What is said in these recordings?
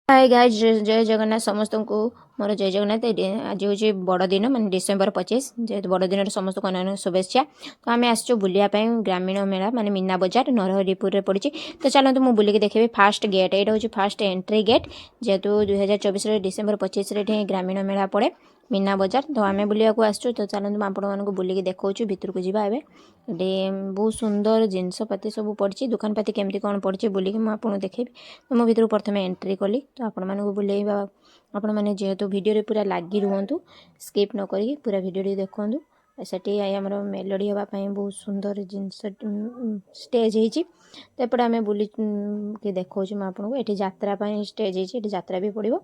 Hi guys जय जगन्नाथ समस्त को मोर जय जगन्नाथ। आज हूँ बड़ दिन माने डिसेम्बर 25 जेहेतु बड़ दिन समस्त को अनेक शुभेच्छा। तो आम आसचु बुलिया ग्रामीण मेला माने मीना बजार नरहरिपुर पड़ी। तो चलते मुझे बुलिक देखेबी फास्ट गेट यहाँ हूँ फास्ट एंट्री गेट जेहेतु 2024 डिसेम्बर 25 ग्रामीण मेला पड़े मीना बजार। तो आम बुलाक आसचु तो चलते मुझे बुलिक देखा भितर को जावा ए बहुत सुंदर जिनसपाती सब पड़ी दुकान पाती केमती कौन पड़ी बुलिक मुझे देखेबी। तो मो भर प्रथम एंट्री कली तो आपण मानक बुलेइबा आपण मैंने जेहेतु वीडियो पूरा लगी रुहतु स्किप न करी पूरा वीडियो देखूँ। सेठी आमर मेलोडी हाँपाई बहुत सुंदर जिनस स्टेज होपटे आम बुली के देखा मुझे ये जात्रापाई स्टेज होती जात्रा भी पड़ो।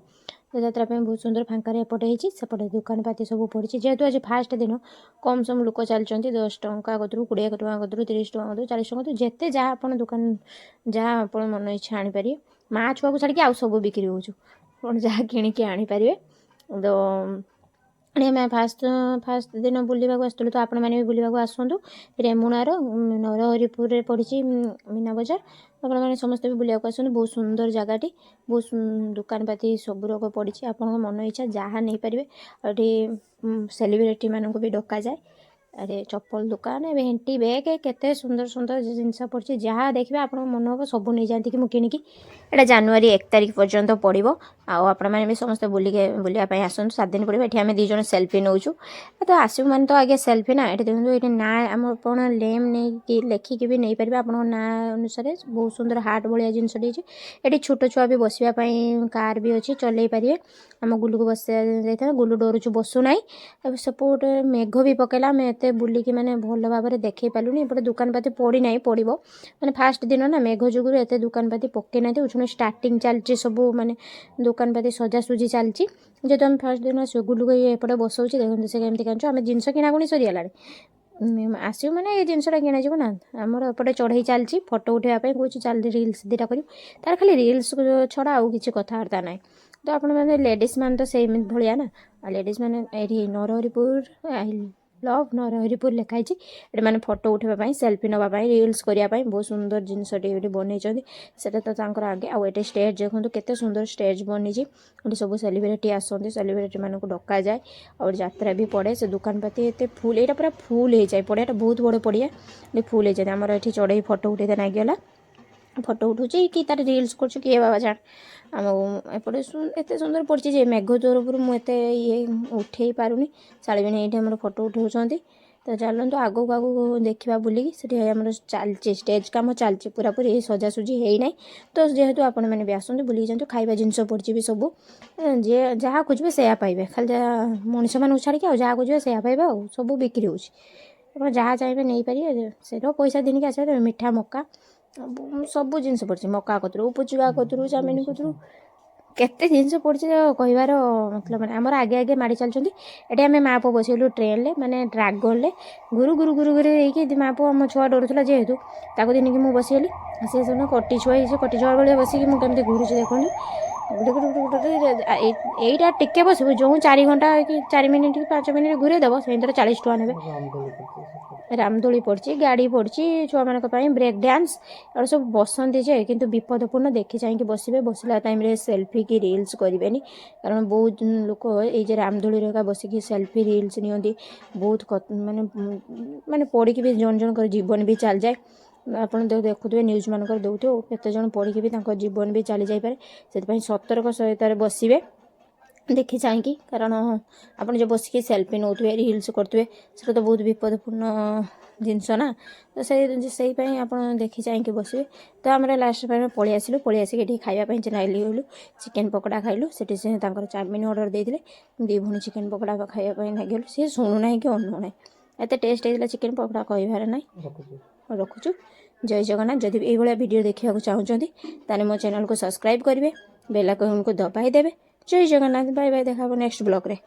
तो जात्रापाई बहुत सुंदर फांकार एपटे होपटे दुकान पाती सब पड़ी जेहेतु आज फास्ट दिन कम सम लोक चलते 10 टंका कतरू 20 टंका कतरू 30 टंका कतरू 40 टंका जिते जहाँ आप दुकान जहाँ आप मन इच्छा आनीपारे माँ छुआ को छाड़ी आउ सब बिक्री हो जहाँ किणिकी आनीपारे। तो आम फास्ट दिन बुलवाक आसलु तो आपण मैंने भी बुलवाक आसतु रेमुणार नरहरिपुर पड़ी मीना बजार। आपण मैंने समस्त भी बुलवाक आसतु बहुत सुंदर जगहटी बहुत दुकान पाती सब रोग पड़ी आप मन इच्छा जहाँ नहीं पारे। सेलिब्रिटी मानक भी डका जाए अरे चप्पल दुकान भेंटी बैग केते सुंदर सुंदर जिनस पड़ी जहाँ देखिए आप मन हम सब नहीं जाती कि मुझे किणिकी एटा जनवरी 1 तारिख पर्यंत पड़ो। आपण मैंने भी समस्त बुलापाई आसतु 7 दिन पड़ो। ये आम दीज सेल्फी नौचु तो आसू मैंने तो आगे सेल्फी ना ये देखो ये ना आम आप लेम नहीं लेखिकी भी नहीं पारे आप ना अनुसार बहुत सुंदर हार्ट भाया जिनस ये छोट छुआ भी बसवाई कार भी अच्छी चल पारे। आम गुलू को बस जाता गुलू डरुचु बसुना सपोर्ट मेघ भी पकेला आम एत बुलिकी मैंने भल भाव में देखी पालुनी एपटे दुकान पाती पड़ी ना पड़ो मैंने फास्ट दिन ना मेघ जुगुर एत दुकान पाती पकई ना उठुन स्टार्टिंग चलती सब माने दुकान पाती सजासुजी चलती जेहेतु आम फास्ट दिन गुलू को एपटे बसौचे देखते से कमी कांच आम जिनस किणाकुणी सरीगला आसो मैंने ये जिनसा किणा ना आमर एपटे चढ़ई चलती फटो उठाइवाई कौच चल रिल्स दीटा कर तार खाली रिल्स छड़ा आउ कि कथबार्ता ना। तो आपण मैंने लेडीज मान तो से भाया ना लेडीज मैंने ये नरहरिपुर आई लव नरहरिपुर लिखाई ये मैंने फटो उठाइवाई सेल्फी नापी रिल्स करने बहुत सुंदर जिनस बनई तो आगे आउ ये स्टेज देखो केते सुंदर स्टेज बनी सब सेलिब्रिटी आसती सेलिब्रिटी मानक डका जाए और यात्रा भी पड़े से दुकान पाती ये फुल यहाँ पूरा फुल हो जाए पड़िया बहुत बड़ पड़िया फुल हो जाए आमर ये चढ़ई फटो उठे नागिगला फटो उठुची कि तार रिल्स कर किए बाबा जान आम एपटे एत सुंदर पड़ी मेघ तरफ मुझे ये उठे पारूनी शाड़ी ये आम फटो उठाऊँ। तो चलते आगू आगू देखा बुलिकी से आम चलती स्टेज कम चलती पूरा पूरी सजासुजी है ना। तो जेहेतु आपण मैंने भी आसते बुलिकी जातु खाଇବା जिनस पड़ी भी सब जे जहाँ खोजे से पाइबे खाली जहाँ मनीष मान छाड़ी आ जहाँ खोजे से पाइबे आ सब बिक्री हो जहाँ चाहिए नहीं पारे से पैसा दिन के आस मिठा मक्का सब जिनस पड़ी मक्का कतरू पुचुआ कतरू चाउमिन कतरू केते जिनस पड़ी कहबार मतलब मैंने आमर आगे आगे माड़ी चलती ये आम माँ पुଅ बसलु ट्रेन ले माने ड्रागन ले गुरु गुरु गुरु गुरु होगी माँ पुଅ आम छुआ डरुला जेहेतु ताको दिन की मुझे बसीगली से सुन कटी छुआ कटी छुआ भाई बसिकी मुझे घुरुची देखूँ यहीटा टिके बस जो 4 घंटा कि 4 मिनिट कि 5 मिनिट घूरे देव से 40 टका ने रामदोली पड़ी गाड़ी पड़ी छुआ मान ब्रेक डांस और सब बसती जे किंतु विपदपूर्ण देखी चाहिए बसवे बसला टाइम रे सेल्फी की रिल्स करें कारण बहुत लोक ये रामदोली बसिकी सेल्फी रिल्स नि बहुत माने माने पड़ी भी जन जन जीवन भी चल जाए आप देखुए न्यूज मानक दौथे केते जन पड़ी भी जीवन भी चली जापे से सतर्क सहित बसवे देखी चाहिए कारण आप जो बसिकी सेल्फी नौथे रिल्स करुए से तो बहुत विपदपूर्ण जिनस ना। तो से आप देखी चाहिए बसवे। तो आम लास्ट टाइम पलि आसलु पलि आसिक खावाई चली गलु चिकेन पकोड़ा खाइलु से चाउमिन ऑर्डर देते 2 भौणी चिकेन पकोड़ा खावाई नागिगलु सी शुणुना कि अनुना एत टेस्ट होता चिकेन पकोड़ा कहबार ना रखुचु। जय जगन्नाथ। जदि ये वीडियो देखा चाहते ताने मो चैनल को सब्सक्राइब करेंगे बेल आइकन को दबाई देवे। जय जगन्नाथ बाय बाय देखा नेक्स्ट ब्लॉग रे।